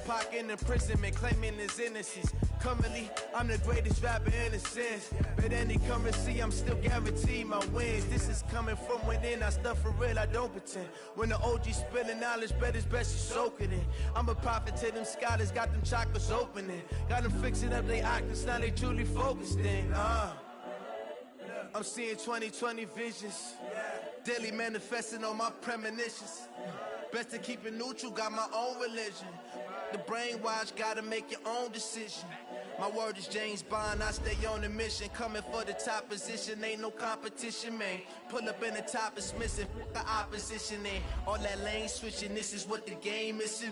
Pac in imprisonment, claiming his innocence. Currently, I'm the greatest rapper in a sense. But any currency, I'm still guaranteed my wins. This is coming from within, I stuff for real, I don't pretend. When the OG spilling knowledge, bet it's best you soak it in. I'm a prophet to them scholars, got them chakras opening. Got them fixing up they octaves, now they truly focused in. I'm seeing 2020 visions. Daily manifesting on my premonitions. Best to keep it neutral, got my own religion. The brainwash, gotta make your own decision. My word is James Bond, I stay on a mission. Coming for the top position, ain't no competition, man. Pull up in the top, it's missing, the opposition, ain't all that lane switching, this is what the game is.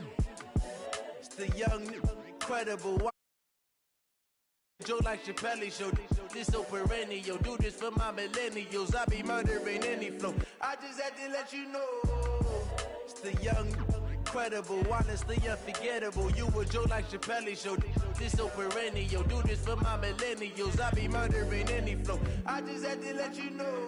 It's the young, incredible. Joe like Chappelle show, this so perennial. Do this for my millennials, I be murdering any flow. I just had to let you know. It's the young, incredible, honestly unforgettable. You a Joe like Chappelle show, this so perennial. Do this for my millennials, I be murdering any flow. I just had to let you know.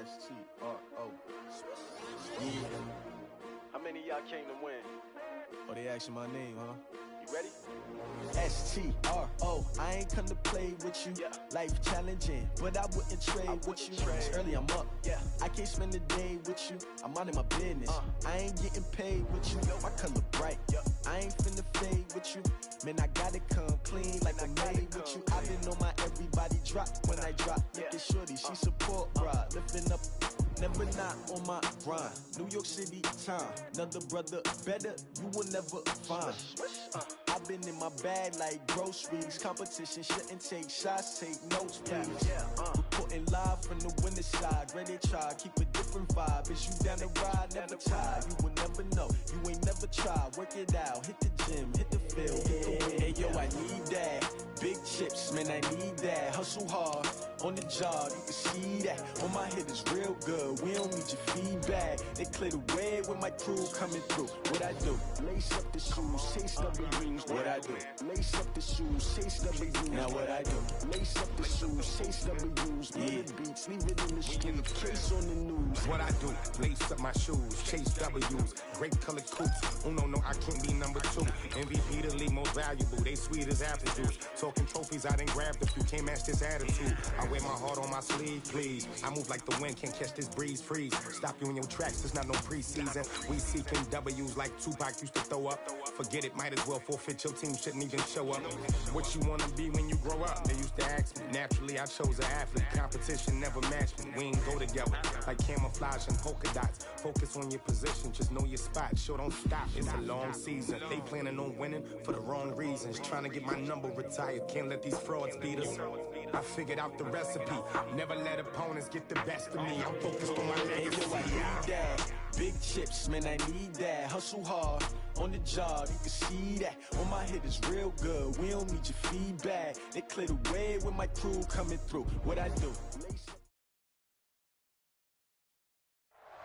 S6W2. Yeah. How many of y'all came to win? Oh, they asking my name, huh? You ready? S6W2. I ain't come to play with you. Yeah. Life challenging, but I wouldn't trade with you. It's early, I'm up. Yeah. I can't spend the day with you. I'm minding my business. I ain't getting paid with you. My color bright. I ain't finna fade with you. Man, I gotta come clean like I'm made with you. I've been on my everybody drop when I drop. Look at shorty, she support, bruh. Lifting up, never not on my grind. New York City time, another brother better, you will never find. I've been in my bag like groceries. Competition shouldn't take shots, take notes, please. Reporting live from the winter side. Ready to try, keep a different vibe. Is you down the ride, never tired. You will never know, you ain't never tried. Work it out, hit the gym, hit the field, hit the wind. Hey yo, I need that. Big chips, man, I need that. Hustle hard, on the job, you can see that. On my hit is real good, we don't need your feedback. They clear the way with my crew coming through. What I do? Lace up the shoes, chase W's. What I do? Lace up the shoes, chase W's. Now what I do? Lace up the shoes, chase W's. Yeah. Beats, leave it in the street, case on the news. What I do? Lace up my shoes, chase W's. Great colored coops. Oh no, I can't be number 2. MVP the league most valuable. They sweet as apple juice. Talking trophies, I done grabbed a few. Can't match this attitude. I wear my heart on my sleeve, please. I move like the wind, can't catch this breeze, freeze. Stop you in your tracks, it's not no preseason. We seeking W's like Tupac used to throw up. Forget it, might as well forfeit. Your team shouldn't even show up. What you wanna be when you grow up? They used to ask me. Naturally, I chose an athlete. Competition never matched me. We ain't go together like camouflage and polka dots. Focus on your position, just know your spot. Sure, don't stop. It's a long season. They planning on winning for the wrong reasons. Trying to get my number retired. Can't let these frauds beat us. I figured out the recipe. Never let opponents get the best of me. I'm focused on my legacy. Hey, yo, I need that. Big chips, man, I need that. Hustle hard, on the job, you can see that. On my hit is real good, we don't need your feedback. They clear the way with my crew coming through. What I do?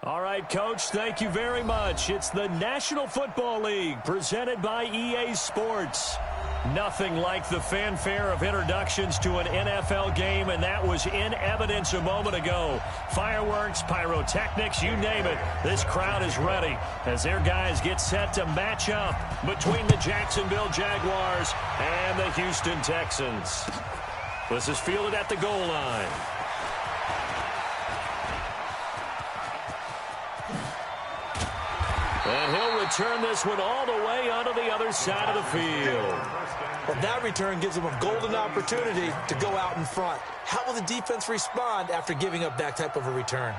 All right, Coach, thank you very much. It's the National Football League presented by EA Sports. Nothing like the fanfare of introductions to an NFL game, and that was in evidence a moment ago. Fireworks, pyrotechnics, you name it. This crowd is ready as their guys get set to match up between the Jacksonville Jaguars and the Houston Texans. This is fielded at the goal line. And he'll return this one all the way onto the other side of the field. Well, that return gives them a golden opportunity to go out in front. How will the defense respond after giving up that type of a return?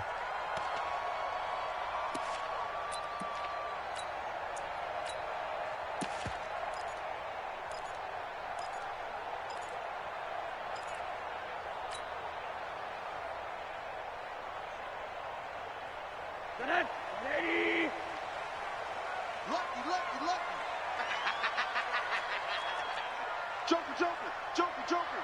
Ready? Lucky. Joker.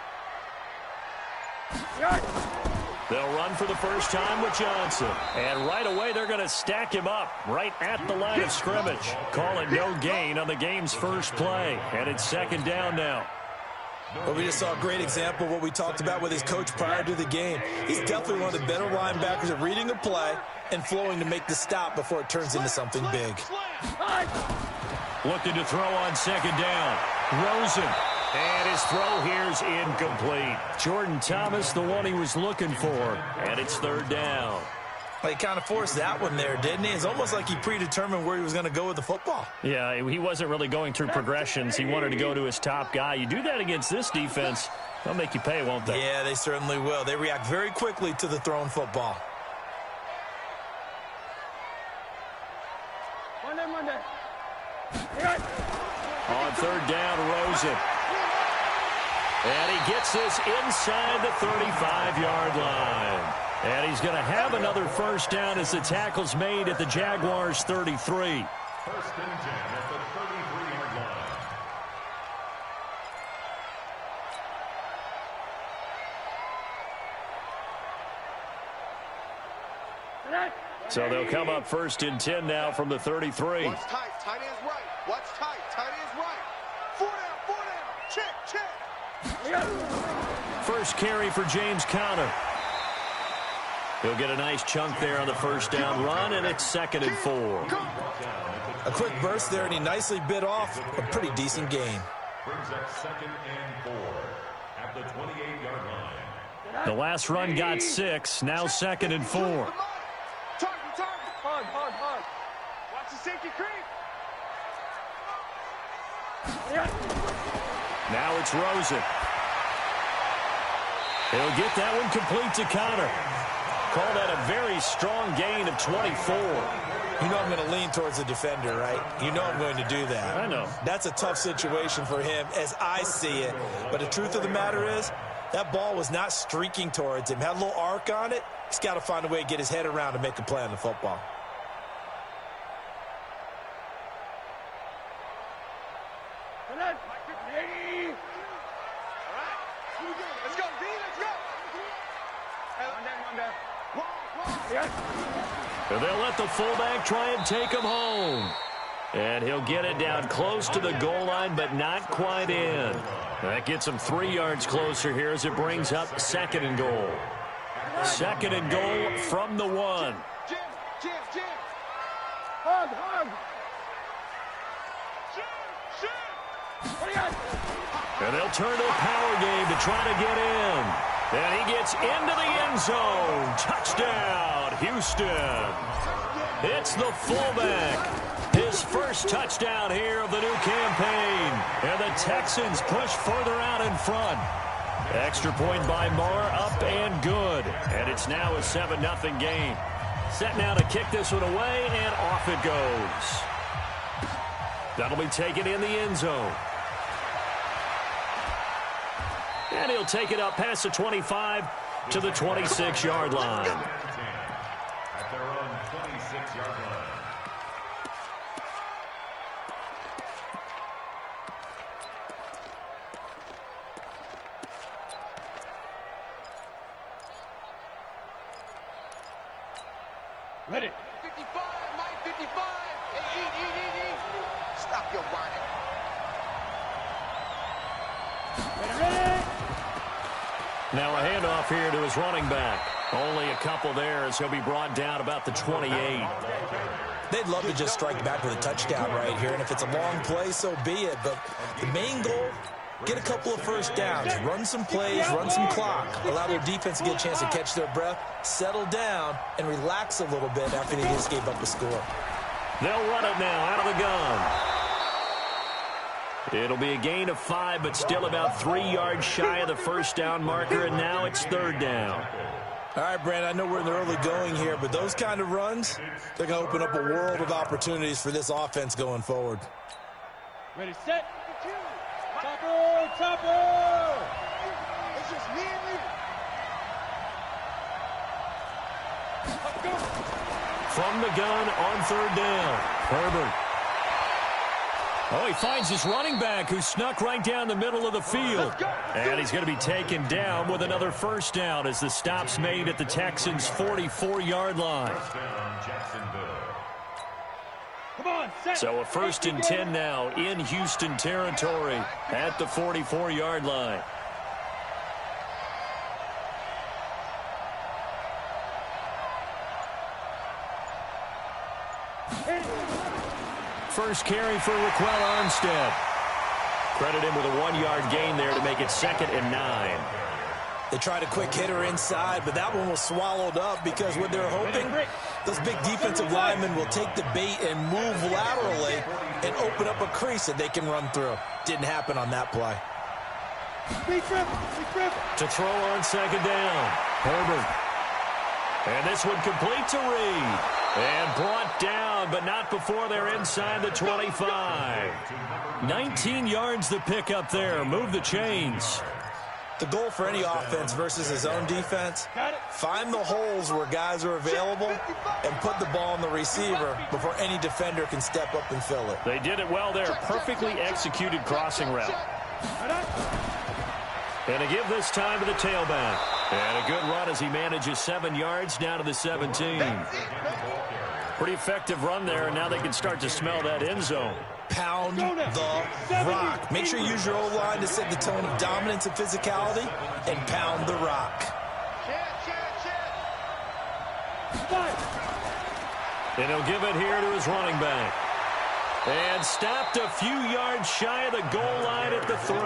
They'll run for the first time with Johnson. And right away, they're going to stack him up right at the line of scrimmage. Call it no gain on the game's first play. And it's second down now. Well, we just saw a great example of what we talked about with his coach prior to the game. He's definitely one of the better linebackers at reading a play and flowing to make the stop before it turns into something big. Looking to throw on second down. Rosen. And his throw here's incomplete. Jordan Thomas, the one he was looking for. And it's third down. Well, he kind of forced that one there, didn't he? It's almost like he predetermined where he was going to go with the football. Yeah, he wasn't really going through progressions. He wanted to go to his top guy. You do that against this defense, they'll make you pay, won't they? Yeah, they certainly will. They react very quickly to the thrown football. On third down, Rosen. And he gets this inside the 35-yard line. And he's going to have another first down as the tackle's made at the Jaguars' 33. First and 10 at the 33-yard line. So they'll come up first and 10 now from the 33. Watch tight, tight end's right. Watch tight, tight end's right. 4 down, check, check. First carry for James Conner. He'll get a nice chunk there on the first down run, and it's second and 4. A quick burst there, and he nicely bit off a pretty decent gain. Brings up second and 4 at the 28-yard line. The last run got 6, now second and 4. Target. Hard. Watch the safety creep. Now it's Rosen. He'll get that one complete to Conner. Call that a very strong gain of 24. You know I'm going to lean towards the defender, right? You know I'm going to do that. I know. That's a tough situation for him as I see it. But the truth of the matter is, that ball was not streaking towards him. Had a little arc on it. He's got to find a way to get his head around and make a play on the football. They'll let the fullback try and take him home. And he'll get it down close to the goal line, but not quite in. That gets him 3 yards closer here as it brings up second and goal. Second and goal from the 1. Jim. Hug. And they'll turn to a power game to try to get in. And he gets into the end zone. Touchdown, Houston. It's the fullback. His first touchdown here of the new campaign. And the Texans push further out in front. Extra point by Marr, up and good. And it's now a 7-0 game. Set now to kick this one away, and off it goes. That'll be taken in the end zone. And he'll take it up past the 25 to the 26-yard line. At their own 26-yard line. Ready. 55, Mike, 55. Hey, eat. Stop your whining. Ready. Now a handoff here to his running back. Only a couple there as he'll be brought down about the 28. They'd love to just strike back with a touchdown right here, and if it's a long play, so be it. But the main goal, get a couple of first downs, run some plays, run some clock, allow their defense to get a chance to catch their breath, settle down, and relax a little bit after they just gave up a score. They'll run it now out of the gun. It'll be a gain of 5, but still about 3 yards shy of the first down marker, and now it's third down. All right, Brandon, I know we're in the early going here, but those kind of runs, they're going to open up a world of opportunities for this offense going forward. Ready, set. Topper. It's just me and you. Let's go. From the gun on third down, Herbert. Oh, he finds his running back who snuck right down the middle of the field. And he's going to be taken down with another first down as the stop's made at the Texans' 44-yard line. So a 1st and 10 now in Houston territory at the 44-yard line. First carry for Raquel Armstead. Credit him with a 1-yard gain there to make it 2nd and 9. They tried a quick hitter inside, but that one was swallowed up because what they're hoping, those big defensive linemen will take the bait and move laterally and open up a crease that they can run through. Didn't happen on that play. To throw on 2nd down, Herbert. And this one complete to Reed. And brought down, but not before they're inside the 25. 19 yards to pick up there. Move the chains. The goal for any offense versus his own defense, find the holes where guys are available and put the ball on the receiver before any defender can step up and fill it. They did it well there. Perfectly executed crossing route. And a give this time to the tailback. And a good run as he manages 7 yards down to the 17. Pretty effective run there, and now they can start to smell that end zone. Pound the rock. Make sure you use your O-line to set the tone of dominance and physicality, and pound the rock. And he'll give it here to his running back. And stopped a few yards shy of the goal line at the 3.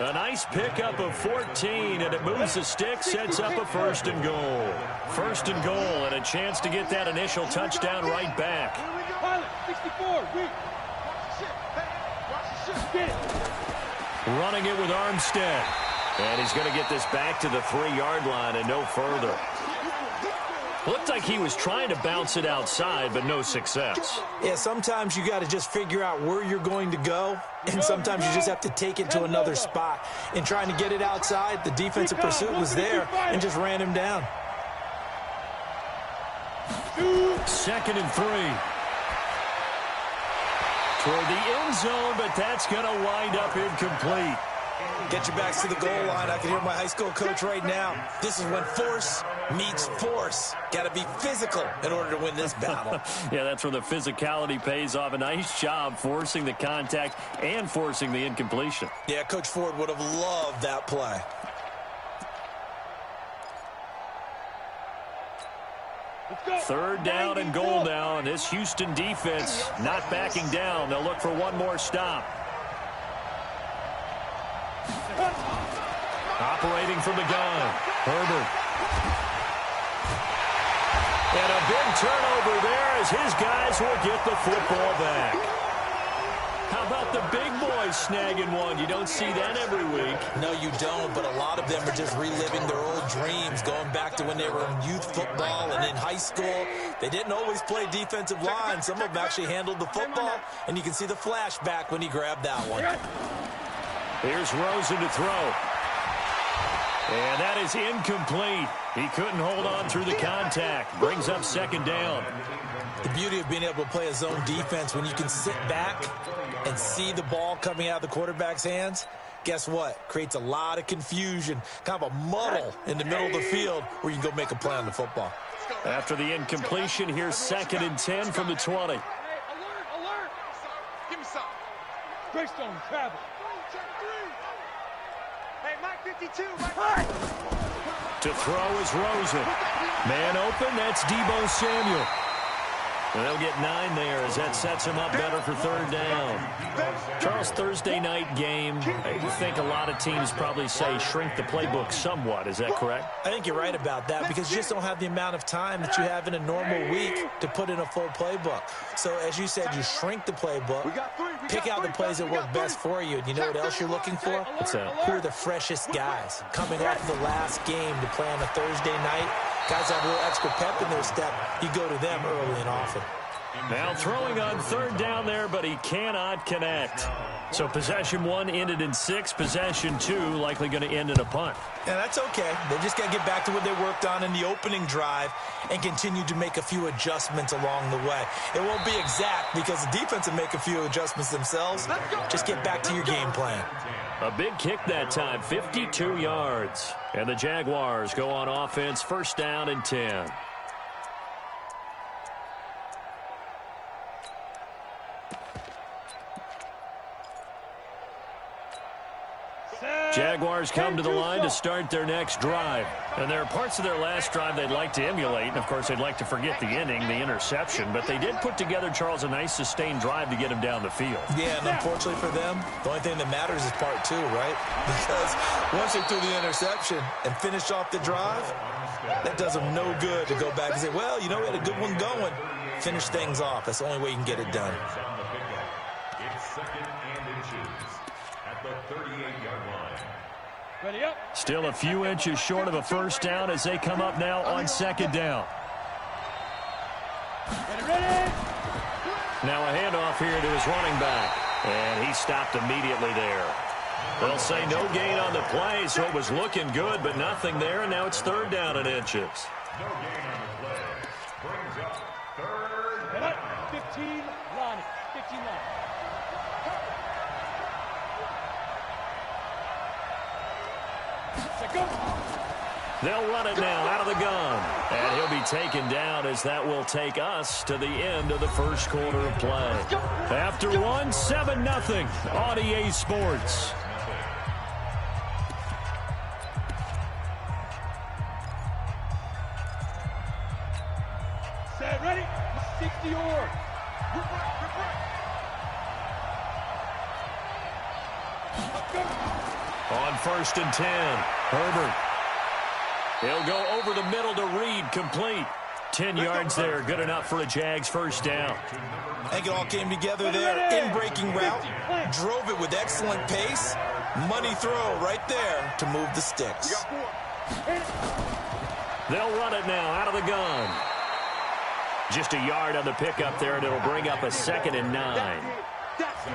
A nice pickup of 14, and it moves the stick, sets up a 1st and goal. 1st and goal, and a chance to get that initial touchdown right back. Running it with Armstead. And he's going to get this back to the 3-yard line and no further. Looked like he was trying to bounce it outside, but no success. Yeah, sometimes you got to just figure out where you're going to go, and sometimes you just have to take it to another spot. In trying to get it outside, the defensive pursuit was there and just ran him down. 2nd and 3. Toward the end zone, but that's going to wind up incomplete. Get your backs to the goal line. I can hear my high school coach right now. This is when force meets force. Got to be physical in order to win this battle. Yeah, that's where the physicality pays off. A nice job forcing the contact and forcing the incompletion. Yeah, Coach Ford would have loved that play. Third down and goal now, and this Houston defense not backing down. They'll look for one more stop. Operating from the gun, Herbert. And a big turnover there as his guys will get the football back. How about the big boys snagging one? You don't see that every week. No, you don't, but a lot of them are just reliving their old dreams, going back to when they were in youth football and in high school. They didn't always play defensive line. Some of them actually handled the football, and you can see the flashback when he grabbed that one. Here's Rosen to throw. And that is incomplete. He couldn't hold on through the contact. Brings up 2nd down. The beauty of being able to play a zone defense when you can sit back and see the ball coming out of the quarterback's hands, guess what? Creates a lot of confusion, kind of a muddle in the middle of the field where you can go make a play on the football. After the incompletion, here's 2nd and 10 from the 20. Alert! Give me some. Greystone, travel. Hey, Mike 52. To throw is Rosen. Man open, that's Deebo Samuel. And they'll get 9 there as that sets him up better for 3rd down. Charles, Thursday night game, I think a lot of teams probably say shrink the playbook somewhat. Is that correct? I think you're right about that because you just don't have the amount of time that you have in a normal week to put in a full playbook. So, as you said, you shrink the playbook, pick out the plays that work best for you. And you know what else you're looking for? What's that? Who are the freshest guys coming off the last game to play on a Thursday night? Guys have a little extra pep in their step. You go to them early and often. Now throwing on 3rd down there, but he cannot connect. So possession 1 ended in 6. Possession 2 likely going to end in a punt. Yeah, that's okay. They just got to get back to what they worked on in the opening drive and continue to make a few adjustments along the way. It won't be exact because the defense will make a few adjustments themselves. Just get back to your game plan. A big kick that time, 52 yards. And the Jaguars go on offense, first down and 10. Jaguars come to the line to start their next drive. And there are parts of their last drive they'd like to emulate. And, of course, they'd like to forget the inning, the interception. But they did put together, Charles, a nice sustained drive to get him down the field. Yeah, and unfortunately for them, the only thing that matters is part 2, right? Because once they threw the interception and finished off the drive, that does them no good to go back and say, well, you know, we had a good one going. Finish things off. That's the only way you can get it done. It's second and inches at the 38-yard line. Ready up. Still a few inches short of a first down as they come up now on second down. Ready. Now a handoff here to his running back. And he stopped immediately there. They'll say no gain on the play, so it was looking good, but nothing there, and now it's third down and inches. No gain on the play. Brings up third down. 15 line. 15 line. They'll run it now out of the gun. And he'll be taken down as that will take us to the end of the first quarter of play. After one, 7-0 on EA Sports. Set, ready? 60 or. On first and 10, Herbert. He'll go over the middle to Reed, complete. 10 yards there, good enough for a Jags first down. I think it all came together there. In-breaking route, drove it with excellent pace. Money throw right there to move the sticks. They'll run it now out of the gun. Just a yard on the pickup there, and it'll bring up a 2nd and 9.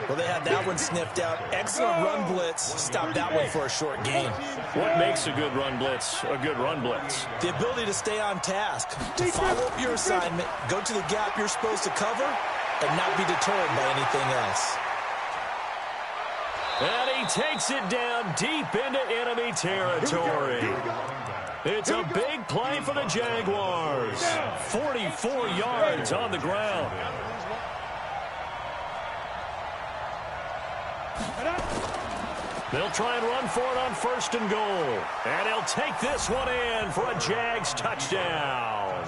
Well, they had that one sniffed out. Excellent run blitz. Stop that one for a short gain. What makes a good run blitz a good run blitz? The ability to stay on task, to follow up your assignment, go to the gap you're supposed to cover, and not be deterred by anything else. And he takes it down deep into enemy territory. It's a big play for the Jaguars. 44 yards on the ground. They'll try and run for it on first and goal. And he'll take this one in for a Jags touchdown.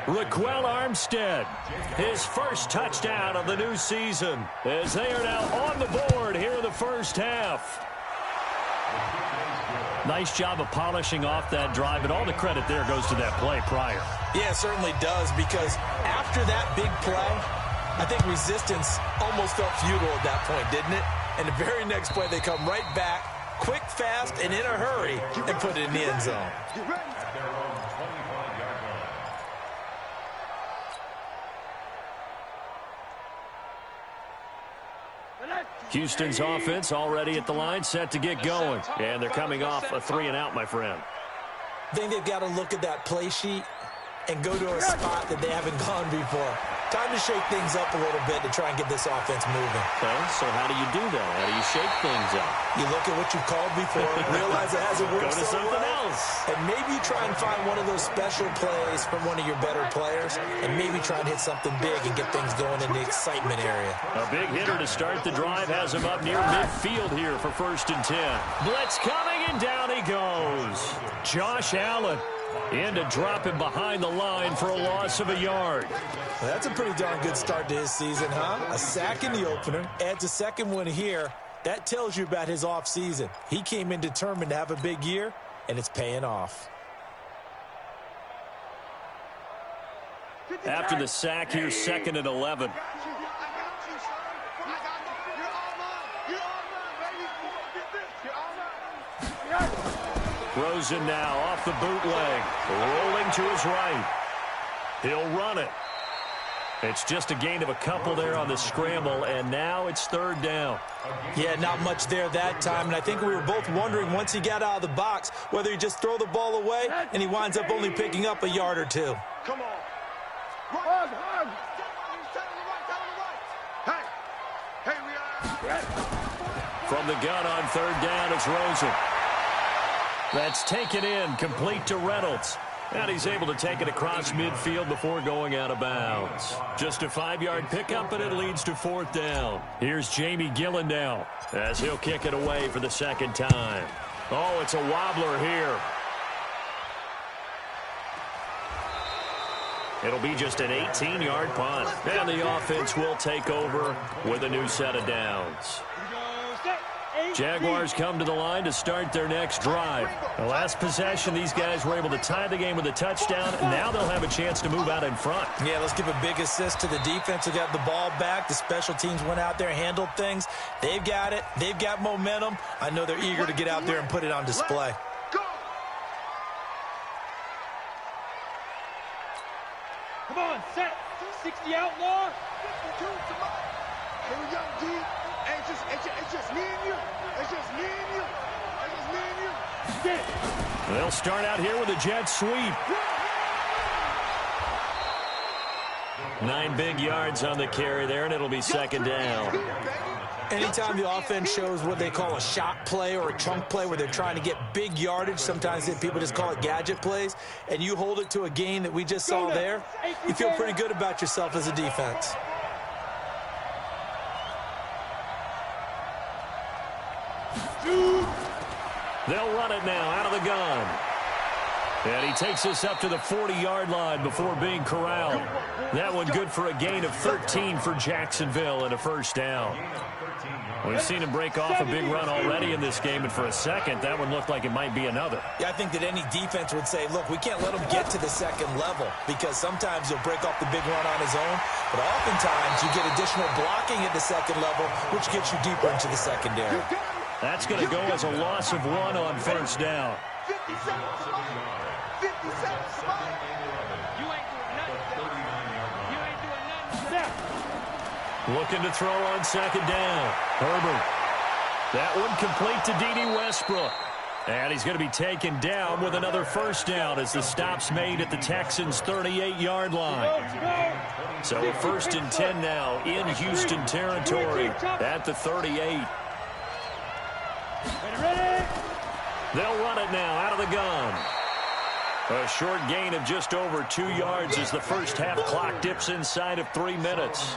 Raquel Armstead, his first touchdown of the new season, as they are now on the board here in the first half. Nice job of polishing off that drive, and all the credit there goes to that play prior. Yeah, it certainly does, because after that big play, I think resistance almost felt futile at that point, didn't it? And the very next play, they come right back, quick, fast, and in a hurry, and put it in the end zone. At their own 25-yard line. Houston's offense already at the line, set to get going. And they're coming off a 3-and-out, my friend. I think they've got to look at that play sheet and go to a spot that they haven't gone before. Time to shake things up a little bit to try and get this offense moving. Okay, so how do you do that? How do you shake things up? You look at what you've called before, realize it hasn't worked Go to so something well, else. and maybe try and find one of those special plays from one of your better players, and maybe try and hit something big and get things going in the excitement area. A big hitter to start the drive has him up near midfield here for first and 10. Blitz coming, and down he goes. Josh Allen in to drop him behind the line for a loss of a yard. Well, that's a pretty darn good start to his season, huh? A sack in the opener, adds a second one here. That tells you about his offseason. He came in determined to have a big year, and it's paying off. After the sack, here's 2nd and 11. Rosen now off the bootleg, rolling to his right. He'll run it. It's just a gain of a couple there on the scramble, and now it's third down. Yeah, not much there that time, and I think we were both wondering once he got out of the box whether he just throw the ball away, and he winds up only picking up a yard or two. Come on. Hey, we are. From the gun on third down, it's Rosen. That's taken in, complete to Reynolds. And he's able to take it across midfield before going out of bounds. Just a 5-yard pickup, and it leads to fourth down. Here's Jamie Gillen now as he'll kick it away for the second time. Oh, it's a wobbler here. It'll be just an 18-yard punt. And the offense will take over with a new set of downs. Jaguars come to the line to start their next drive. The last possession, these guys were able to tie the game with a touchdown. Now they'll have a chance to move out in front. Yeah, let's give a big assist to the defense who got the ball back. The special teams went out there, handled things. They've got it. They've got momentum. I know they're eager to get out there and put it on display. Come on, set. 60 outlaw. 52 to Mike. Here we go, D. It's just me and you. It's just me and you. It's just me and you. They'll start out here with a jet sweep. 9 big yards on the carry there, and it'll be second down. Anytime the offense shows what they call a shot play or a chunk play where they're trying to get big yardage, sometimes people just call it gadget plays, and you hold it to a gain that we just saw there, you feel pretty good about yourself as a defense. They'll run it now out of the gun. And he takes us up to the 40-yard line before being corralled. That one good for a gain of 13 for Jacksonville and a first down. We've seen him break off a big run already in this game, and for a second, that one looked like it might be another. Yeah, I think that any defense would say, look, we can't let him get to the second level because sometimes he'll break off the big run on his own, but oftentimes you get additional blocking at the second level, which gets you deeper into the secondary. That's going to go as a loss of 1 on first down. 57 Spike. You ain't doing nothing. You ain't doing nothing. Looking to throw on second down. Herbert. That one complete to D.D. Westbrook. And he's going to be taken down with another first down as the stop's made at the Texans' 38-yard line. So a 1st and 10 now in Houston territory at the 38. They'll run it now out of the gun. A short gain of just over 2 yards as the first half clock dips inside of 3 minutes.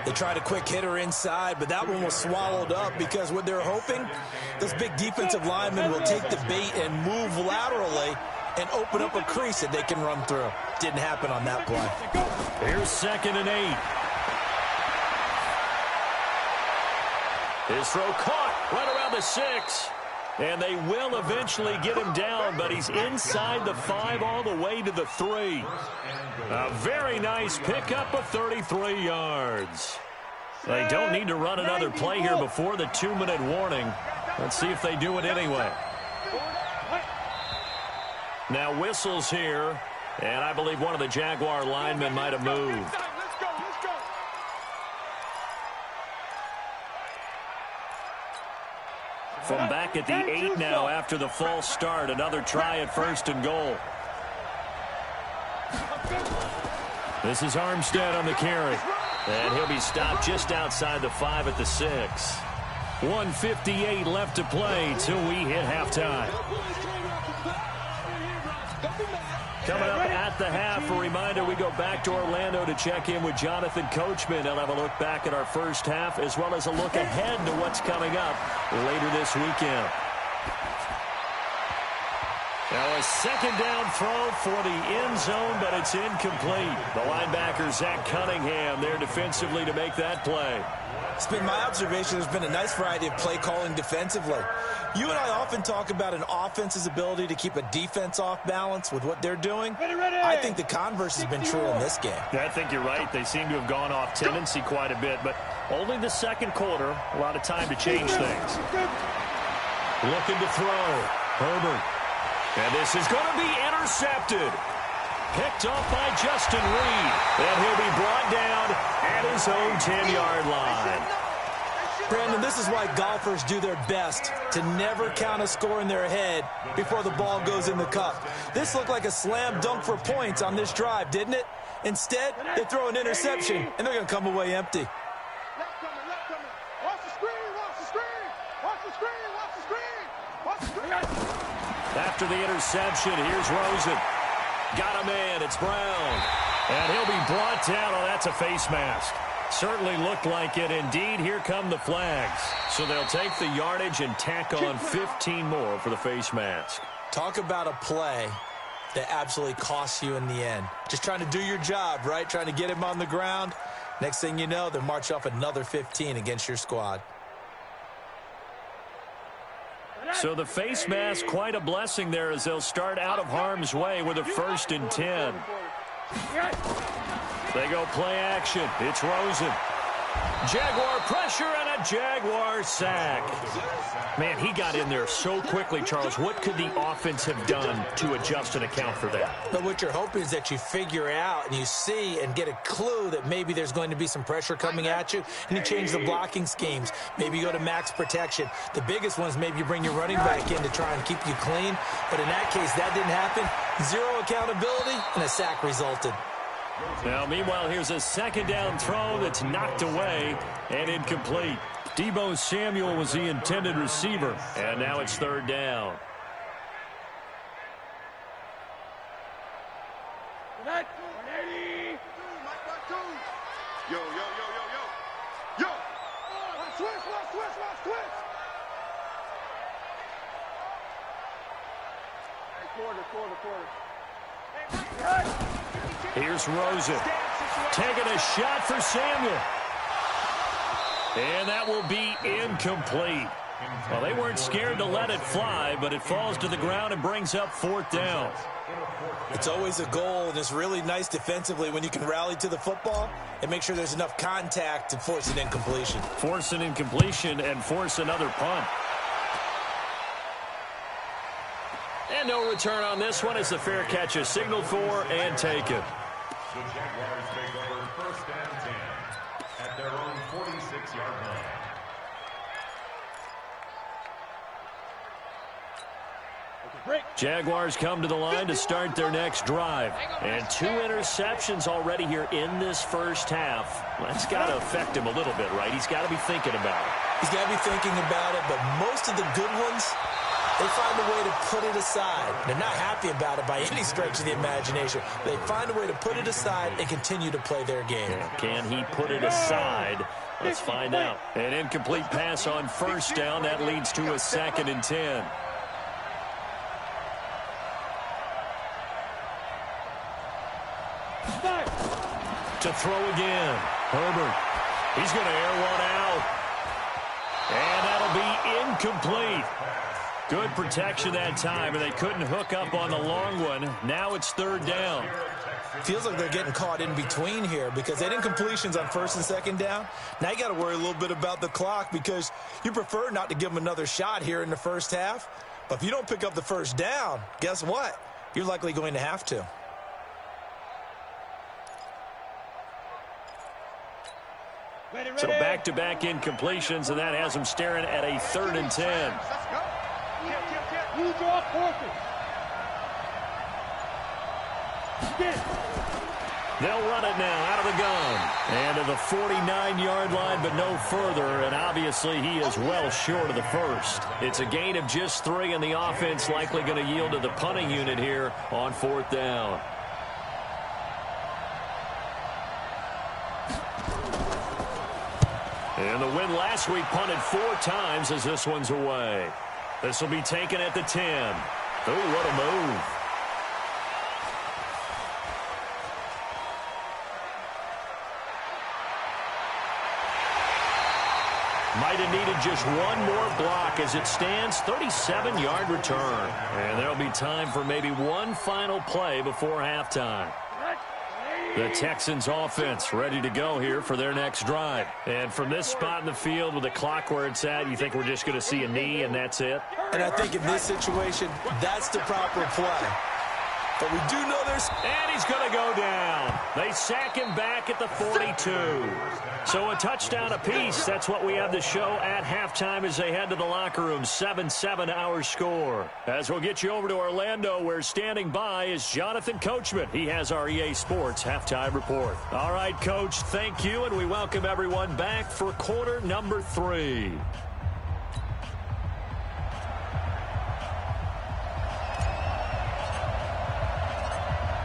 They tried a quick hitter inside, but that one was swallowed up because what they're hoping, those big defensive linemen will take the bait and move laterally and open up a crease that they can run through. Didn't happen on that play. Here's 2nd and 8. His throw caught right around the 6. And they will eventually get him down, but he's inside the 5 all the way to the 3. A very nice pickup of 33 yards. They don't need to run another play here before the 2-minute warning. Let's see if they do it anyway. Now whistles here, and I believe one of the Jaguar linemen might have moved. From back at the 8 now after the false start. Another try at 1st and goal. This is Armstead on the carry. And he'll be stopped just outside the 5 at the 6. 1:58 left to play till we hit halftime. Coming up at the half, a reminder, we go back to Orlando to check in with Jonathan Coachman. He'll have a look back at our first half as well as a look ahead to what's coming up later this weekend. Now a 2nd down throw for the end zone, but it's incomplete. The linebacker, Zach Cunningham, there defensively to make that play. It's been my observation there's been a nice variety of play calling defensively. You and I often talk about an offense's ability to keep a defense off balance with what they're doing. I think the converse has been true in this game. I think you're right. They seem to have gone off tendency quite a bit, but only the 2nd quarter, a lot of time to change things. Looking to throw. Herbert. And this is going to be intercepted. Picked off by Justin Reed. And he'll be brought down at his own 10-yard line. Brandon, this is why golfers do their best to never count a score in their head before the ball goes in the cup. This looked like a slam dunk for points on this drive, didn't it? Instead, they throw an interception, and they're going to come away empty. Left coming, left coming. Watch the screen, watch the screen. Watch the screen, watch the screen. Watch the screen. After the interception, here's Rosen. Got a man, it's Brown. And he'll be brought down. Oh, that's a face mask. Certainly looked like it. Indeed, here come the flags. So they'll take the yardage and tack on 15 more for the face mask. Talk about a play that absolutely costs you in the end. Just trying to do your job, right? Trying to get him on the ground. Next thing you know, they'll march off another 15 against your squad. So the face mask, quite a blessing there as they'll start out of harm's way with a 1st and 10. They go play action. It's Rosen. Jaguar pressure and a Jaguar sack. Man, he got in there so quickly, Charles. What could the offense have done to adjust and account for that? But what you're hoping is that you figure out and you see and get a clue that maybe there's going to be some pressure coming at you, and you change the blocking schemes. Maybe you go to max protection. The biggest one is maybe you bring your running back in to try and keep you clean. But in that case, that didn't happen. Zero accountability, and a sack resulted. Now, meanwhile, here's a 2nd down throw that's knocked away and incomplete. Deebo Samuel was the intended receiver, and now it's 3rd down. Yo, yo, yo, yo, yo. Yo! Watch switch, watch switch, watch switch. Quarter. Here's Rosen. Taking a shot for Samuel. And that will be incomplete. Well, they weren't scared to let it fly, but it falls to the ground and brings up 4th down. It's always a goal, and it's really nice defensively when you can rally to the football and make sure there's enough contact to force an incompletion. Force an incompletion and force another punt. And no return on this one as the fair catch is signaled for and taken. The Jaguars take over 1st and 10 at their own 46-yard line. Jaguars come to the line to start their next drive. And 2 interceptions already here in this first half. That's got to affect him a little bit, right? He's got to be thinking about it. He's got to be thinking about it, but most of the good ones, they find a way to put it aside. They're not happy about it by any stretch of the imagination. They find a way to put it aside and continue to play their game. Can he put it aside? Let's find out. An incomplete pass on 1st down. That leads to a 2nd and 10. To throw again. Herbert. He's going to air one out. And that'll be incomplete. Good protection that time, and they couldn't hook up on the long one. Now it's 3rd down. Feels like they're getting caught in between here because they didn't completions on 1st and 2nd down. Now you got to worry a little bit about the clock because you prefer not to give them another shot here in the first half. But if you don't pick up the 1st down, guess what? You're likely going to have to. So back-to-back incompletions, and that has them staring at a 3rd and 10. They'll run it now out of the gun. And to the 49-yard line, but no further. And obviously he is well short of the 1st. It's a gain of just 3, and the offense likely going to yield to the punting unit here on 4th down. And the win last week punted 4 times as this one's away. This will be taken at the 10. Oh, what a move. Might have needed just one more block as it stands. 37-yard return. And there'll be time for maybe one final play before halftime. The Texans offense ready to go here for their next drive. And from this spot in the field with the clock where it's at, you think we're just going to see a knee and that's it? And I think in this situation, that's the proper play. but we do know there's... And he's going to go down. They sack him back at the 42. So a touchdown apiece. That's what we have to show at halftime as they head to the locker room. 7-7 our score. As we'll get you over to Orlando, where standing by is Jonathan Coachman. He has our EA Sports halftime report. All right, Coach, thank you, and we welcome everyone back for quarter number 3.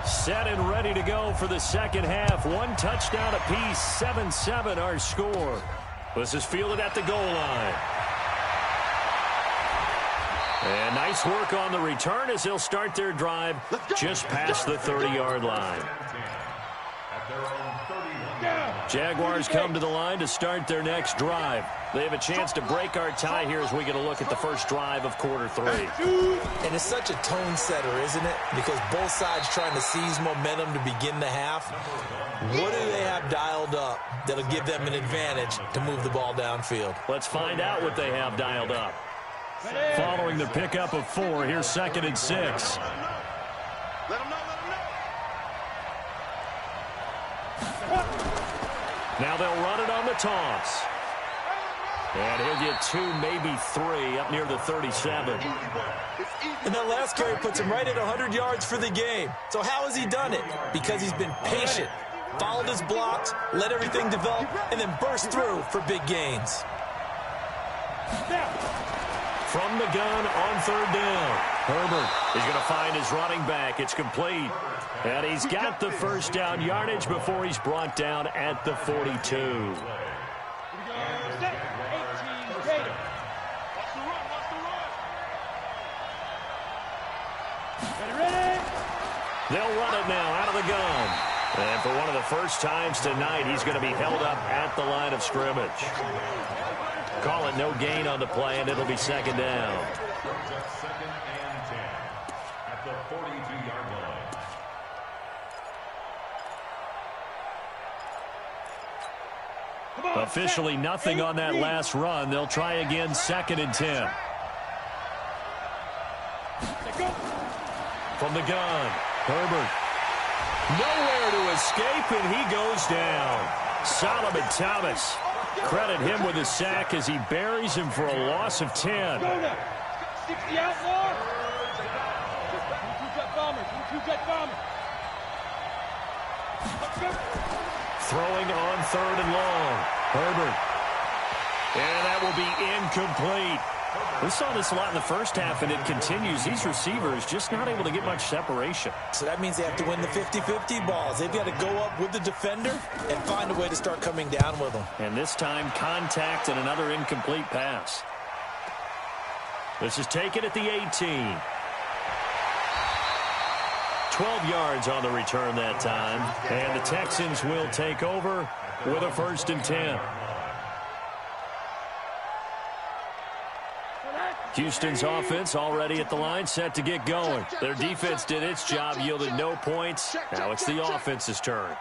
Set and ready to go for the second half. One touchdown apiece, 7-7 our score. This is fielded at the goal line. And nice work on the return as they'll start their drive just past the 30-yard line. Jaguars come to the line to start their next drive. They have a chance to break our tie here as we get a look at the first drive of quarter 3. And it's such a tone setter, isn't it? Because both sides trying to seize momentum to begin the half. What do they have dialed up that'll give them an advantage to move the ball downfield? Let's find out what they have dialed up. Following the pickup of 4, here's 2nd and 6. Now they'll run it on the toss. And he'll get 2, maybe 3 up near the 37. And that last carry puts him right at 100 yards for the game. So how has he done it? Because he's been patient, followed his blocks, let everything develop, and then burst through for big gains. From the gun on 3rd down. Herbert is going to find his running back. It's complete. And he's got the first down yardage before he's brought down at the 42. They'll run it now out of the gun. And for one of the first times tonight, he's going to be held up at the line of scrimmage. Call it no gain on the play, and it'll be 2nd down. Second and 10 at the 42-yard line. Officially nothing on that last run. They'll try again, 2nd and 10. From the gun, Herbert. Nowhere to escape, and he goes down. Solomon Thomas. Credit him with a sack as he buries him for a loss of 10. 60 outlaw. Throwing on 3rd and long. Herbert. And that will be incomplete. We saw this a lot in the first half, and it continues. These receivers just not able to get much separation. So that means they have to win the 50-50 balls. They've got to go up with the defender and find a way to start coming down with them. And this time, contact and another incomplete pass. This is taken at the 18. 12 yards on the return that time. And the Texans will take over with a 1st and 10. Houston's offense already at the line, set to get going. Their defense did its job, yielded no points. Now it's the offense's turn.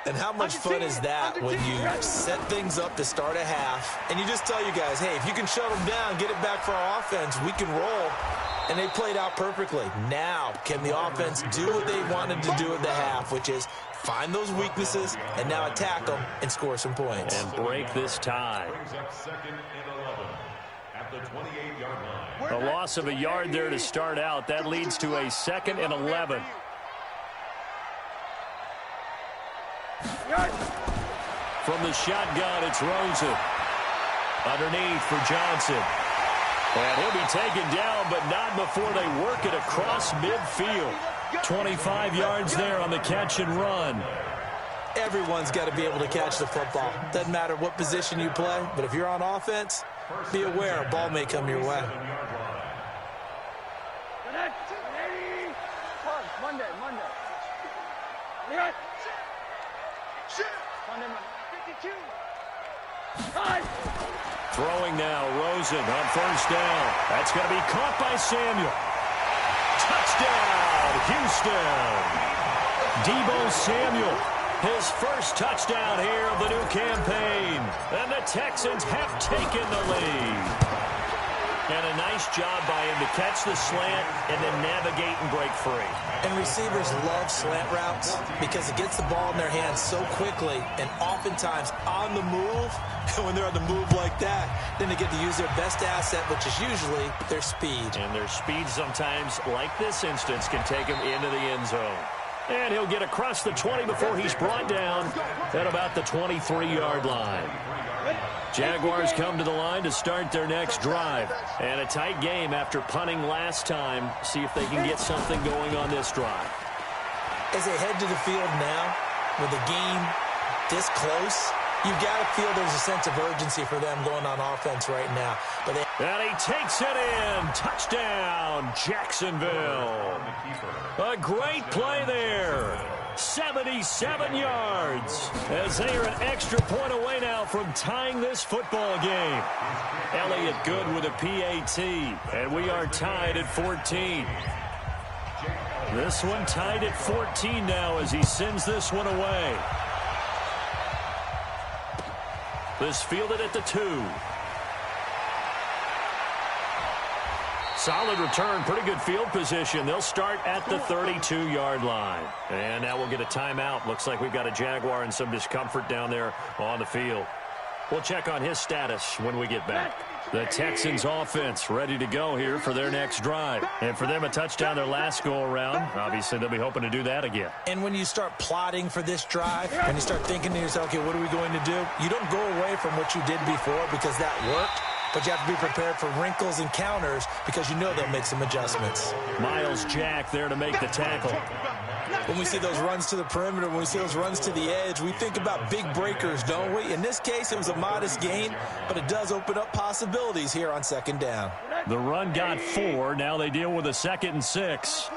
And how much fun is that when you set things up to start a half, and you just tell you guys, hey, if you can shut them down, get it back for our offense, we can roll. And they played out perfectly. Now, can the offense do what they wanted to do at the half, which is find those weaknesses and now attack them and score some points. And break this tie. A loss of a yard there to start out. That leads to a 2nd and 11. From the shotgun, it's Rosen. Underneath for Johnson. And he'll be taken down, but not before they work it across midfield. 25 yards there on the catch and run. Everyone's got to be able to catch the football. Doesn't matter what position you play, but if you're on offense, be aware a ball may come your way. Monday. Throwing now, Rosen on 1st down. That's going to be caught by Samuel. Touchdown, Houston. Deebo Samuel, his first touchdown here of the new campaign. And the Texans have taken the lead. And a nice job by him to catch the slant and then navigate and break free. And receivers love slant routes because it gets the ball in their hands so quickly and oftentimes on the move. And when they're on the move like that, then they get to use their best asset, which is usually their speed. And their speed sometimes, like this instance, can take them into the end zone. And he'll get across the 20 before he's brought down at about the 23-yard line. Jaguars come to the line to start their next drive. And a tight game after punting last time. See if they can get something going on this drive. As they head to the field now, with the game this close, you've got to feel there's a sense of urgency for them going on offense right now. And he takes it in. Touchdown, Jacksonville. A great play there. 77 yards. As they are an extra point away now from tying this football game. Elliott good with a PAT. And we are tied at 14. This one tied at 14 now as he sends this one away. This fielded at the 2. Solid return, pretty good field position. They'll start at the 32-yard line. And now we'll get a timeout. Looks like we've got a Jaguar in some discomfort down there on the field. We'll check on his status when we get back. The Texans offense ready to go here for their next drive. And for them, a touchdown their last go-around. Obviously, they'll be hoping to do that again. And when you start plotting for this drive, and you start thinking to yourself, okay, what are we going to do? You don't go away from what you did before because that worked. But you have to be prepared for wrinkles and counters because you know they'll make some adjustments. Miles Jack there to make the tackle. When we see those runs to the perimeter, when we see those runs to the edge, we think about big breakers, don't we? In this case, it was a modest gain, but it does open up possibilities here on second down. The run got 4. Now they deal with a 2nd and 6.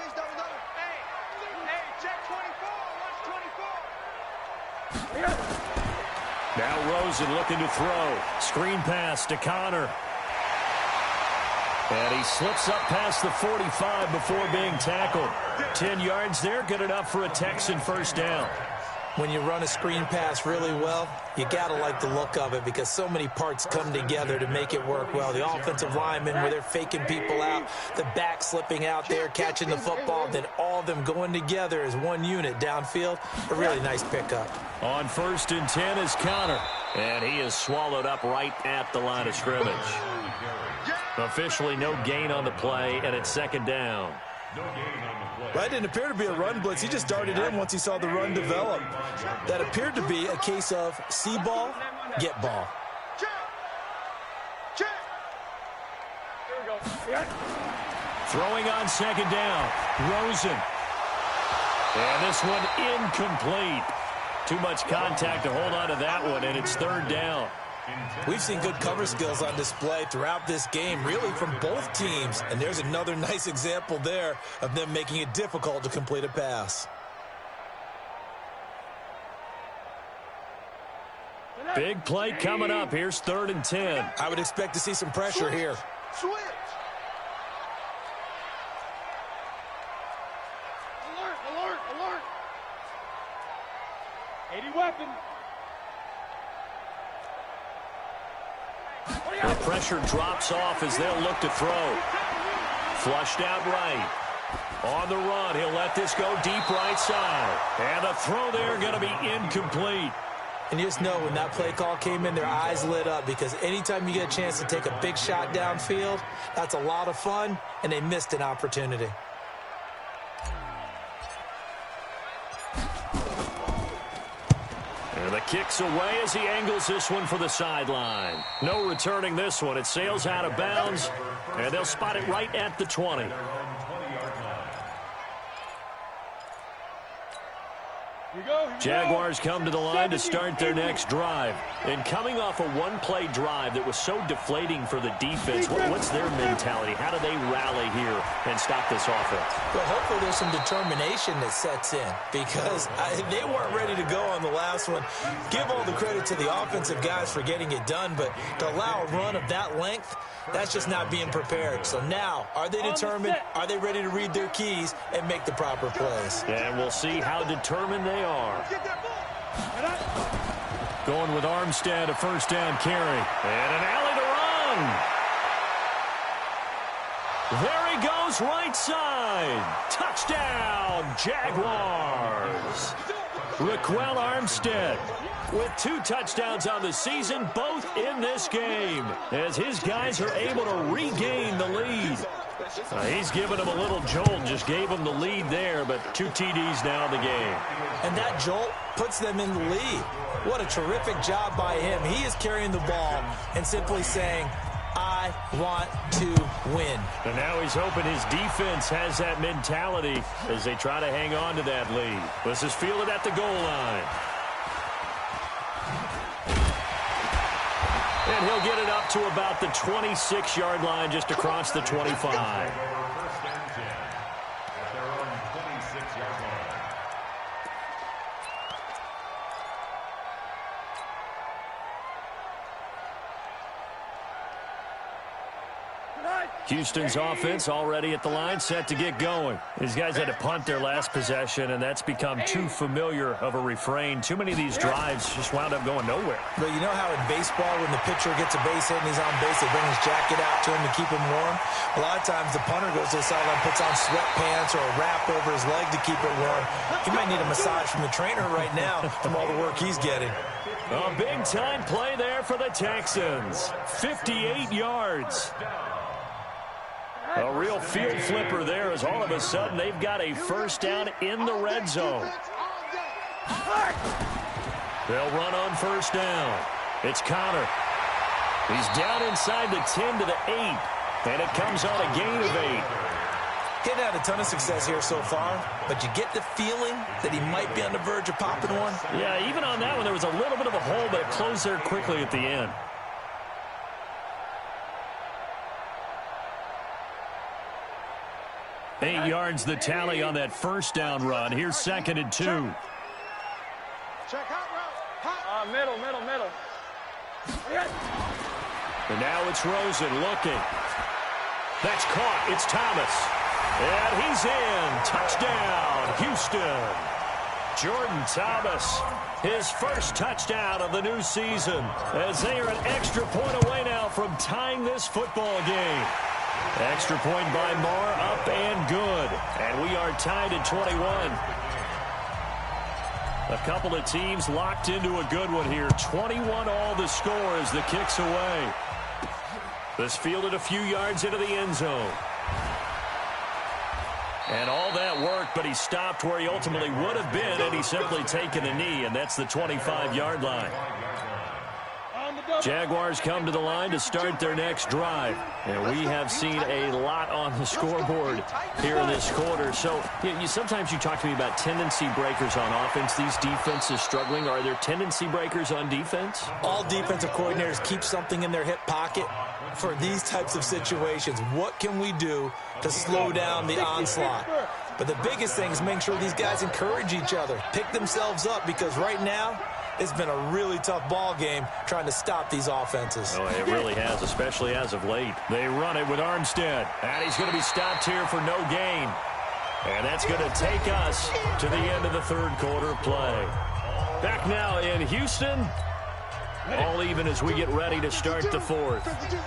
Now Rosen looking to throw. Screen pass to Connor. And he slips up past the 45 before being tackled. 10 yards there, good enough for a Texan first down. When you run a screen pass really well, you got to like the look of it because so many parts come together to make it work well. The offensive linemen where they're faking people out, the back slipping out there, catching the football, then all of them going together as one unit downfield. A really nice pickup. On 1st and 10 is Connor. And he is swallowed up right at the line of scrimmage. Officially no gain on the play, and it's 2nd down. Well, that didn't appear to be a run blitz. He just darted in once he saw the run develop. That appeared to be a case of see ball, get ball. Throwing on 2nd down, Rosen. And this one incomplete. Too much contact to hold on to that one, and it's 3rd down. We've seen good cover skills on display throughout this game, really from both teams. And there's another nice example there of them making it difficult to complete a pass. Big play coming up. Here's 3rd and 10. I would expect to see some pressure here. Switch. Alert, alert, alert. 80 weapon. The pressure drops off as they'll look to throw. Flushed out right. On the run, he'll let this go deep right side. And the throw there going to be incomplete. And you just know when that play call came in, their eyes lit up because anytime you get a chance to take a big shot downfield, that's a lot of fun, and they missed an opportunity. And the kick's away as he angles this one for the sideline. No returning this one. It sails out of bounds, and they'll spot it right at the 20. Jaguars come to the line to start their next drive. And coming off a one-play drive that was so deflating for the defense, what's their mentality? How do they rally here and stop this offense? Well, hopefully there's some determination that sets in because they weren't ready to go on the last one. Give all the credit to the offensive guys for getting it done, but to allow a run of that length, that's just not being prepared. So now, are they determined? Are they ready to read their keys and make the proper plays? And we'll see how determined they are. Going with Armstead, a first down carry. And an alley to run. There he goes, right side. Touchdown, Jaguars. Raquel Armstead with 2 touchdowns on the season, both in this game, as his guys are able to regain the lead. He's given him a little jolt, just gave him the lead there, but 2 TDs now in the game. And that jolt puts them in the lead. What a terrific job by him. He is carrying the ball and simply saying, I want to win. And now he's hoping his defense has that mentality as they try to hang on to that lead. This is fielded at the goal line. And he'll get it up to about the 26-yard line, just across the 25. First and 10 at their own 26-yard line. Houston's offense already at the line, set to get going. These guys had to punt their last possession, and that's become too familiar of a refrain. Too many of these drives just wound up going nowhere. But you know how in baseball, when the pitcher gets a base hit and he's on base, they bring his jacket out to him to keep him warm? A lot of times the punter goes to the sideline, puts on sweatpants or a wrap over his leg to keep it warm. He might need a massage from the trainer right now from all the work he's getting. A big-time play there for the Texans. 58 yards. A real field flipper there, as all of a sudden they've got a first down in the red zone. They'll run on first down. It's Connor. He's down inside the 10 to the 8, and it comes on a gain of 8. He's had a ton of success here so far, but you get the feeling that he might be on the verge of popping one. Yeah, even on that one, there was a little bit of a hole, but it closed there quickly at the end. Eight yards the tally on that first down run. Here's 2nd and 2. Check out route. Middle. And now it's Rosen looking. That's caught. It's Thomas. And he's in. Touchdown, Houston. Jordan Thomas, his first touchdown of the new season, as they are an extra point away now from tying this football game. Extra point by Marr, up and good. And we are tied at 21. A couple of teams locked into a good one here. 21 all the score as the kick's away. This fielded a few yards into the end zone. And all that worked, but he stopped where he ultimately would have been, and he's simply taken a knee, and that's the 25-yard line. Jaguars come to the line to start their next drive. And we have seen a lot on the scoreboard here in this quarter. So sometimes you talk to me about tendency breakers on offense. These defenses struggling. Are there tendency breakers on defense? All defensive coordinators keep something in their hip pocket for these types of situations. What can we do to slow down the onslaught? But the biggest thing is making sure these guys encourage each other, pick themselves up, because right now it's been a really tough ball game trying to stop these offenses. Oh, it really has, especially as of late. They run it with Armstead, and he's going to be stopped here for no gain. And that's going to take us to the end of the third quarter of play. Back now in Houston, all even as we get ready to start the fourth. Here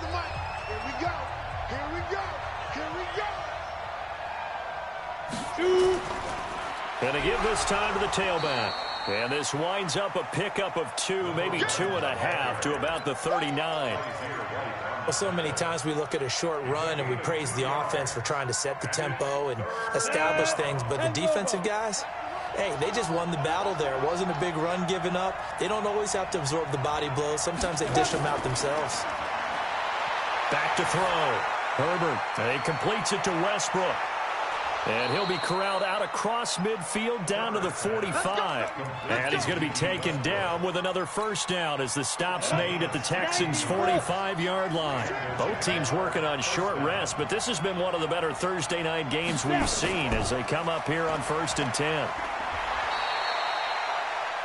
we go. Going to give this time to the tailback. And this winds up a pickup of 2, maybe 2.5 to about the 39. Well, so many times we look at a short run and we praise the offense for trying to set the tempo and establish things. But the defensive guys, hey, they just won the battle there. It wasn't a big run given up. They don't always have to absorb the body blows. Sometimes they dish them out themselves. Back to throw. Herbert, he completes it to Westbrook. And he'll be corralled out across midfield down to the 45. And he's going to be taken down with another first down as the stop's made at the Texans' 45-yard line. Both teams working on short rest, but this has been one of the better Thursday night games we've seen as they come up here on 1st and 10.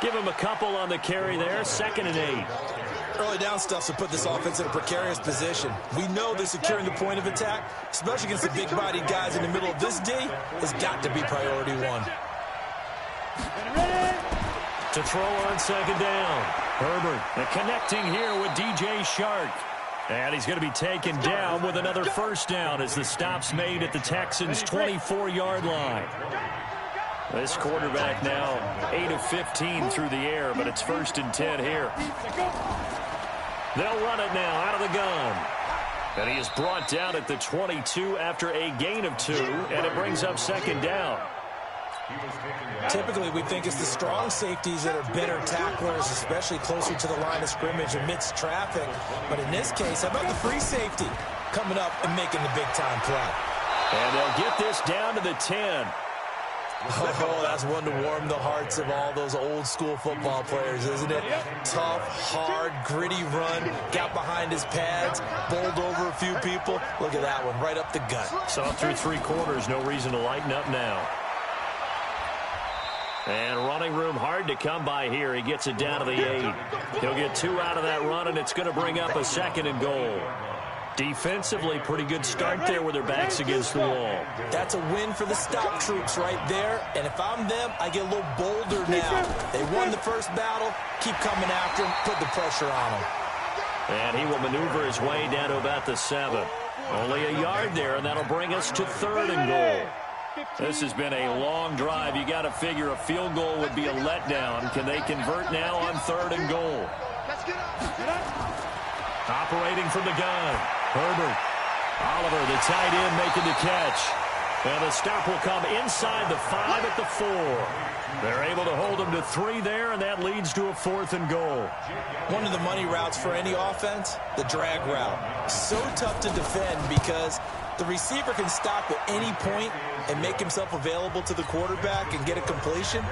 Give him a couple on the carry there, 2nd and 8. Early down stuff to put this offense in a precarious position. We know that securing the point of attack, especially against the big-bodied guys in the middle of this D, has got to be priority one. To throw on 2nd down. Herbert connecting here with DJ Shark. And he's going to be taken down with another first down as the stop's made at the Texans' 24-yard line. This quarterback now 8 of 15 through the air, but it's 1st and 10 here. They'll run it now out of the gun. And he is brought down at the 22 after a gain of 2, and it brings up 2nd down. Typically, we think it's the strong safeties that are better tacklers, especially closer to the line of scrimmage amidst traffic. But in this case, how about the free safety coming up and making the big-time play? And they'll get this down to the 10. Oh, that's one to warm the hearts of all those old-school football players, isn't it? Tough, hard, gritty run, got behind his pads, bowled over a few people. Look at that one, right up the gut. So through 3 quarters, no reason to lighten up now. And running room hard to come by here. He gets it down to the 8. He'll get 2 out of that run, and it's going to bring up a 2nd and goal. Defensively, pretty good start there with their backs against the wall. That's a win for the stop troops right there. And if I'm them, I get a little bolder now. They won the first battle. Keep coming after him. Put the pressure on him. And he will maneuver his way down to about the 7. Only a yard there, and that'll bring us to 3rd and goal. This has been a long drive. You got to figure a field goal would be a letdown. Can they convert now on 3rd and goal? Operating from the gun, Herbert. Oliver, the tight end, making the catch. And the stop will come inside the 5 at the 4. They're able to hold him to 3 there, and that leads to a 4th and goal. One of the money routes for any offense, the drag route. So tough to defend because the receiver can stop at any point and make himself available to the quarterback and get a completion.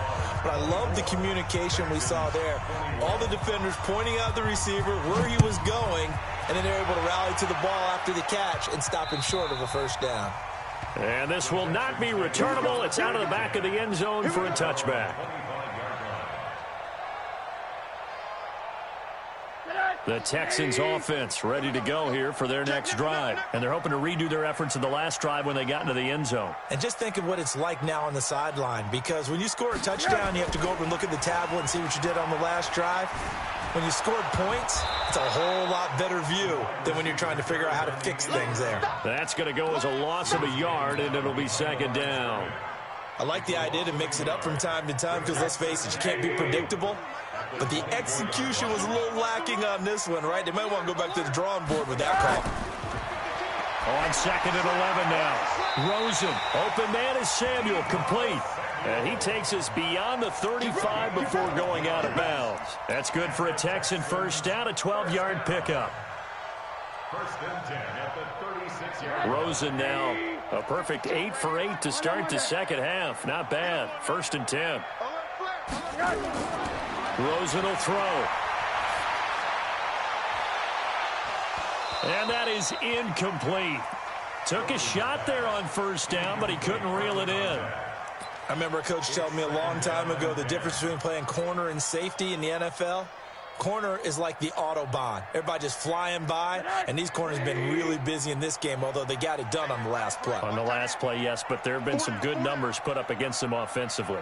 But I love the communication we saw there. All the defenders pointing out the receiver, where he was going, and then they're able to rally to the ball after the catch and stop him short of a first down. And this will not be returnable. It's out of the back of the end zone for a touchback. The Texans offense ready to go here for their next drive. And they're hoping to redo their efforts in the last drive when they got into the end zone. And just think of what it's like now on the sideline, because when you score a touchdown, you have to go over and look at the tablet and see what you did on the last drive. When you scored points, it's a whole lot better view than when you're trying to figure out how to fix things there. That's going to go as a loss of a yard, and it'll be 2nd down. I like the idea to mix it up from time to time because, let's face it, you can't be predictable. But the execution was a little lacking on this one, right? They might want to go back to the drawing board with that call. On 2nd and 11 now. Rosen, open man is Samuel, complete. And he takes us beyond the 35 before going out of bounds. That's good for a Texan first down, a 12-yard pickup. 1st and 10 at the 36-yard line. Rosen now a perfect 8 for 8 to start the second half. Not bad. 1st and 10. Rosen will throw. And that is incomplete. Took a shot there on first down, but he couldn't reel it in. I remember a coach telling me a long time ago the difference between playing corner and safety in the NFL. Corner is like the Autobahn. Everybody just flying by, and these corners have been really busy in this game, although they got it done on the last play. On the last play, yes, but there have been some good numbers put up against them offensively.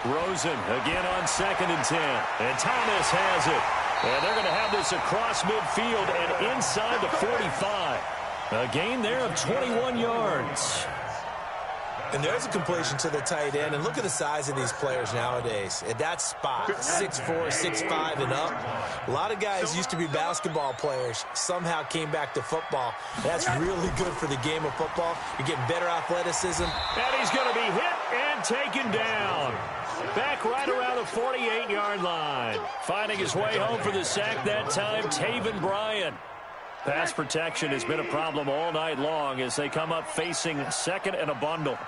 Rosen again on 2nd and 10. And Thomas has it. And they're going to have this across midfield and inside the 45. A gain there of 21 yards. And there's a completion to the tight end. And look at the size of these players nowadays. At that spot, 6'4", 6'5", and up. A lot of guys used to be basketball players, somehow came back to football. That's really good for the game of football. You're getting better athleticism. And he's going to be hit and taken down. Back right around the 48-yard line. Finding his way home for the sack that time, Taven Bryan. Pass protection has been a problem all night long as they come up facing 2nd and a bundle.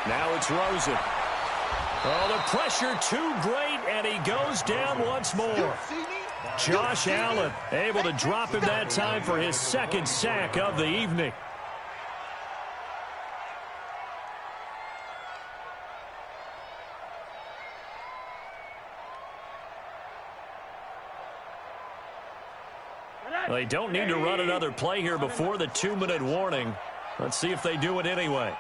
Now it's Rosen. Oh, the pressure too great, and he goes down once more. Josh Allen able to drop him that time for his 2nd sack of the evening. They don't need to run another play here before the 2-minute warning. Let's see if they do it anyway.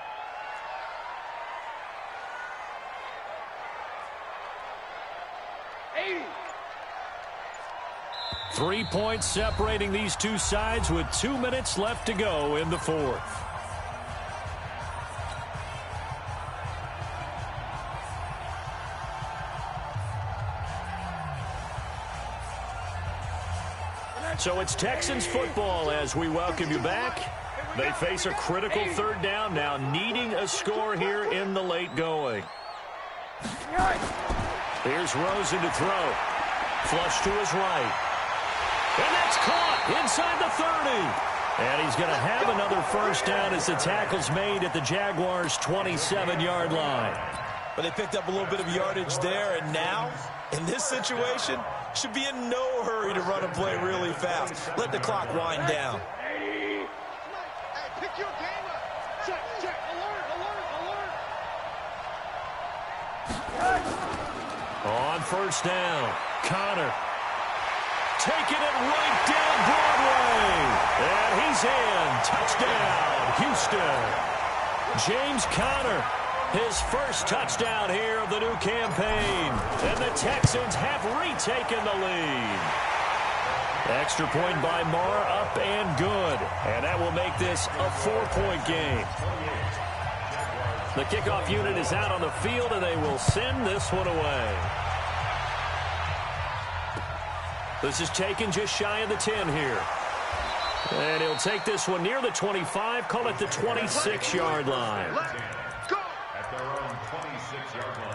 3 points separating these two sides with 2 minutes left to go in the fourth. So it's Texans football as we welcome you back. They face a critical third down now, needing a score here in the late going. Here's Rosen to throw. Flush to his right. And that's caught inside the 30. And he's going to have another first down as the tackle's made at the Jaguars' 27-yard line. But they picked up a little bit of yardage there, and now, in this situation, should be in no hurry to run a play really fast. Let the clock wind down. Hey, pick your game up. Check, check, alert, alert, alert. On first down, Connor taking it right down Broadway. And he's in. Touchdown, Houston. James Conner, his first touchdown here of the new campaign. And the Texans have retaken the lead. Extra point by Marr, up and good. And that will make this a 4-point game. The kickoff unit is out on the field, and they will send this one away. This is taken just shy of the 10 here. And he'll take this one near the 25, call it the 26-yard line. At their own 26-yard line.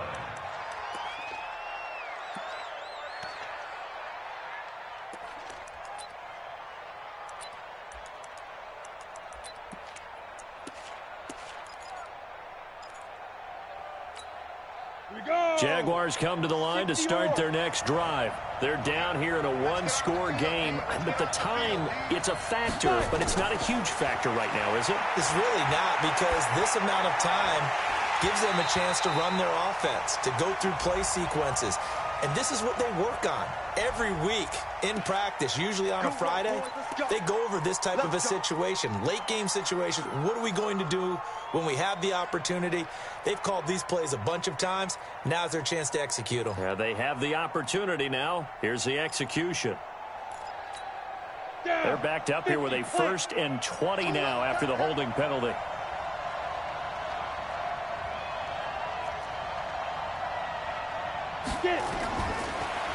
Jaguars come to the line to start their next drive. They're down here in a one-score game. But the time, it's a factor, but it's not a huge factor right now, is it? It's really not, because this amount of time gives them a chance to run their offense, to go through play sequences. And this is what they work on every week in practice, usually on a Friday. They go over this type of a situation, late game situation. What are we going to do when we have the opportunity? They've called these plays a bunch of times. Now's their chance to execute them. Yeah, they have the opportunity now. Here's the execution. They're backed up here with a 1st and 20 now after the holding penalty.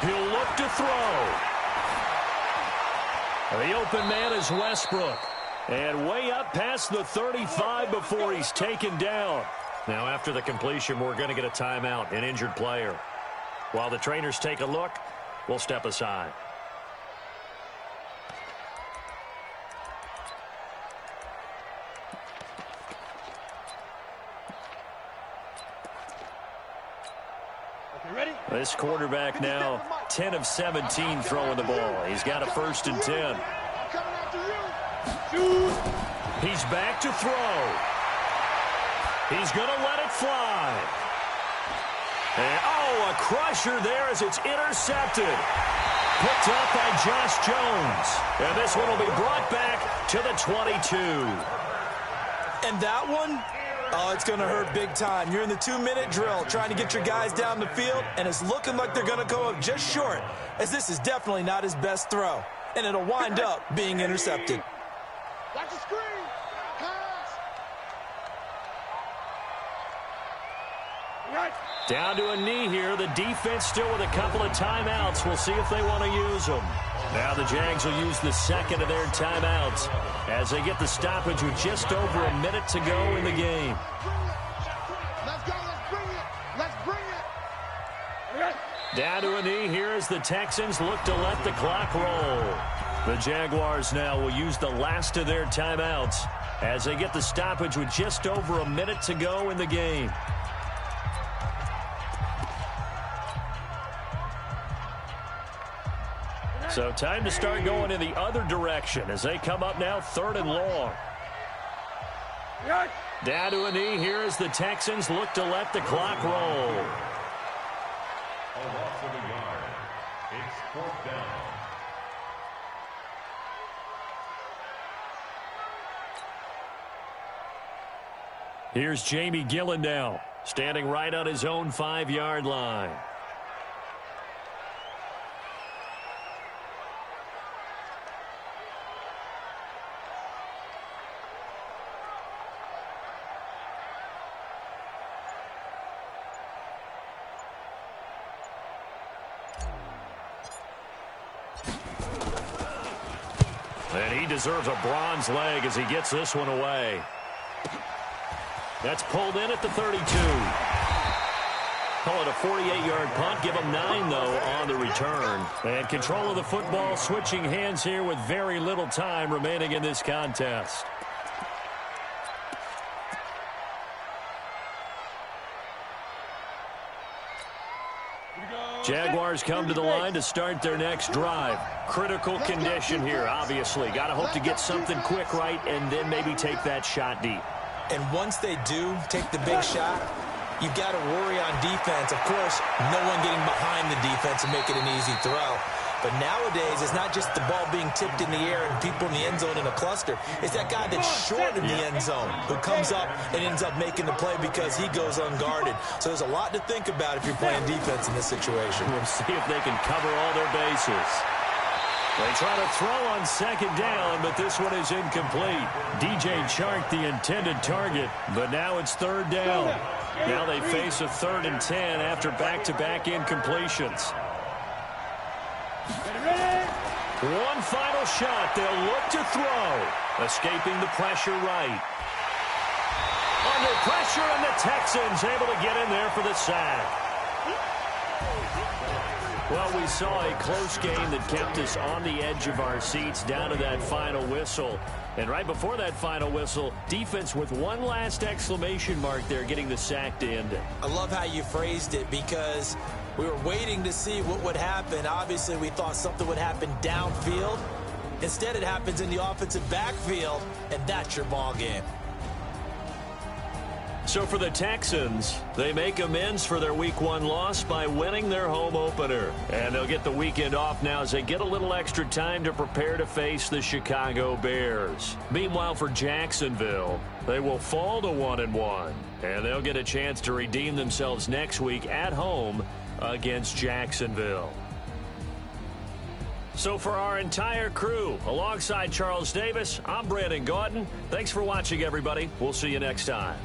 He'll look to throw. The open man is Westbrook. And way up past the 35 before he's taken down. Now after the completion, we're going to get a timeout, an injured player. While the trainers take a look, we'll step aside. This quarterback now 10 of 17 throwing the ball. He's got a 1st and 10. He's back to throw. He's going to let it fly. And, a crusher there as it's intercepted. Picked up by Josh Jones. And this one will be brought back to the 22. And that one? Oh, it's going to hurt big time. You're in the 2-minute drill trying to get your guys down the field, and it's looking like they're going to go up just short, as this is definitely not his best throw, and it'll wind up being intercepted. Watch the screen. Down to a knee here. The defense still with a couple of timeouts. We'll see if they want to use them. Now the Jags will use the second of their timeouts as they get the stoppage with just over a minute to go in the game. Let's go. Let's bring it. Let's bring it. Down to a knee here as the Texans look to let the clock roll. The Jaguars now will use the last of their timeouts as they get the stoppage with just over a minute to go in the game. So time to start going in the other direction as they come up now 3rd and long. Down to a knee here as the Texans look to let the clock roll. A loss of a yard. It's 4th down. Here's Jamie Gillen now, standing right on his own 5-yard line. deserves a bronze leg as he gets this one away. That's pulled in at the 32. Call it a 48-yard punt. Give them 9, though, on the return. And control of the football switching hands here with very little time remaining in this contest. Jaguars come to the line to start their next drive. Critical condition here, obviously. Got to hope to get something quick right and then maybe take that shot deep. And once they do take the big shot, you've got to worry on defense. Of course, no one getting behind the defense and make it an easy throw. But nowadays, it's not just the ball being tipped in the air and people in the end zone in a cluster. It's that guy that's short in the end zone who comes up and ends up making the play because he goes unguarded. So there's a lot to think about if you're playing defense in this situation. We'll see if they can cover all their bases. They try to throw on second down, but this one is incomplete. DJ Chark, the intended target, but now it's third down. Now they face a 3rd and 10 after back-to-back incompletions. One final shot. They'll look to throw. Escaping the pressure right. Under pressure, and the Texans able to get in there for the sack. Well, we saw a close game that kept us on the edge of our seats down to that final whistle. And right before that final whistle, defense with one last exclamation mark there, getting the sack to end it. I love how you phrased it because we were waiting to see what would happen. Obviously, we thought something would happen downfield. Instead, it happens in the offensive backfield, and that's your ball game. So for the Texans, they make amends for their Week 1 loss by winning their home opener. And they'll get the weekend off now as they get a little extra time to prepare to face the Chicago Bears. Meanwhile, for Jacksonville, they will fall to 1-1. And they'll get a chance to redeem themselves next week at home against Jacksonville. So for our entire crew, alongside Charles Davis, I'm Brandon Gaudin. Thanks for watching, everybody. We'll see you next time.